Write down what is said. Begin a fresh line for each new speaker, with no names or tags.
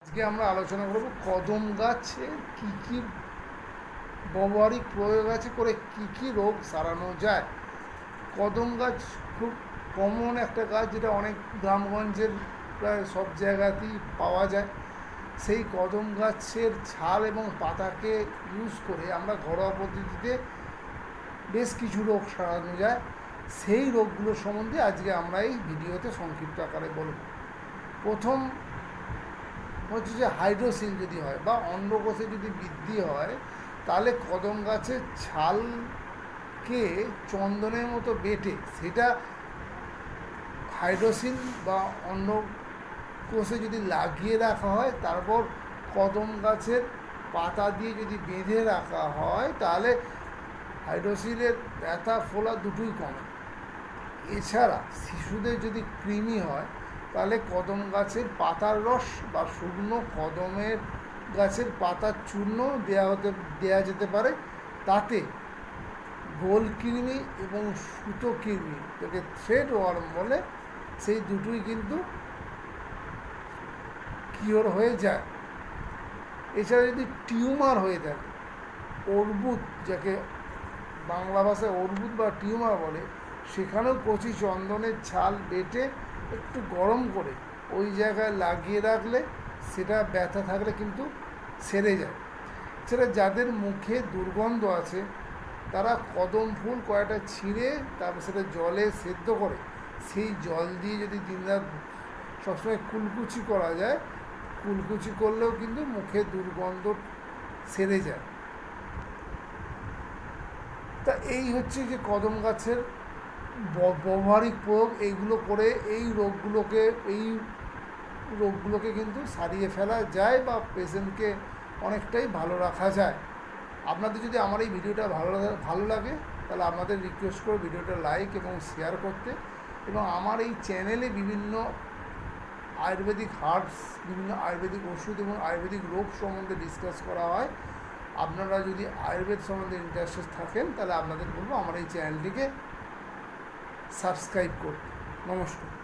আজকে আমরা আলোচনা করব কদম গাছে কী কী ব্যবহারিক প্রয়োগ আছে করে কী কী রোগ সারানো যায়। কদম গাছ খুব কমন একটা গাছ, যেটা অনেক গ্রামগঞ্জের প্রায় সব জায়গাতেই পাওয়া যায়। সেই কদম গাছের ছাল এবং পাতাকে ইউজ করে আমরা ঘরোয়া পদ্ধতিতে বেশ কিছু রোগ সারানো যায়। সেই রোগগুলো সম্বন্ধে আজকে আমরা এই ভিডিওতে সংক্ষিপ্ত আকারে বলব। প্রথম হচ্ছে যে হাইড্রোসিল যদি হয় বা অন্ডকোষে যদি বৃদ্ধি হয়, তাহলে কদম গাছের ছালকে চন্দনের মতো বেটে সেটা হাইড্রোসিল বা অন্ডকোষে যদি লাগিয়ে রাখা হয়, তারপর কদম গাছের পাতা দিয়ে যদি বেঁধে রাখা হয়, তাহলে হাইড্রোসিলের ব্যথা ফোলা দুটোই কমে। এছাড়া শিশুদের যদি কৃমি হয়, তাহলে কদম গাছের পাতার রস বা শুকনো কদমের গাছের পাতার চূর্ণ দেওয়া যেতে পারে। তাতে গোল কৃমি এবং সুতো কৃমি, যাকে থ্রেড ওয়ার্ম বলে, সেই দুটোই কিন্তু কিওর হয়ে যায়। এছাড়া যদি টিউমার হয়ে থাকে, অর্বুদ, যাকে বাংলা ভাষায় অর্বুদ বা টিউমার বলে, সেখানেও কচি চন্দনের ছাল বেটে একটু গরম করে ওই জায়গায় লাগিয়ে রাখলে সেটা ব্যথা থাকলে কিন্তু সেরে যায়। সেটা যাদের মুখে দুর্গন্ধ আছে, তারা কদম ফুল কয়েকটা ছিঁড়ে তারপর সেটা জলে সেদ্ধ করে সেই জল দিয়ে যদি দিনরাত সবসময় কুলকুচি করা যায়, কুলকুচি করলেও কিন্তু মুখে দুর্গন্ধ সেরে যায়। তা এই হচ্ছে যে কদম গাছের ব্যবহারিক প্রয়োগ। এইগুলো করে এই রোগগুলোকে কিন্তু সারিয়ে ফেলা যায় বা পেশেন্টকে অনেকটাই ভালো রাখা যায়। আপনাদের যদি আমার এই ভিডিওটা ভালো লাগে, তাহলে আপনাদের রিকোয়েস্ট করব ভিডিওটা লাইক এবং শেয়ার করতে। এবং আমার এই চ্যানেলে বিভিন্ন আয়ুর্বেদিক হার্বস, বিভিন্ন আয়ুর্বেদিক ওষুধ এবং আয়ুর্বেদিক রোগ সম্বন্ধে ডিসকাস করা হয়। আপনারা যদি আয়ুর্বেদ সম্বন্ধে ইন্টারেস্টেড থাকেন, তাহলে আপনাদের বলবো আমার এই চ্যানেলটিকে সাবস্ক্রাইব করতে। নমস্কার।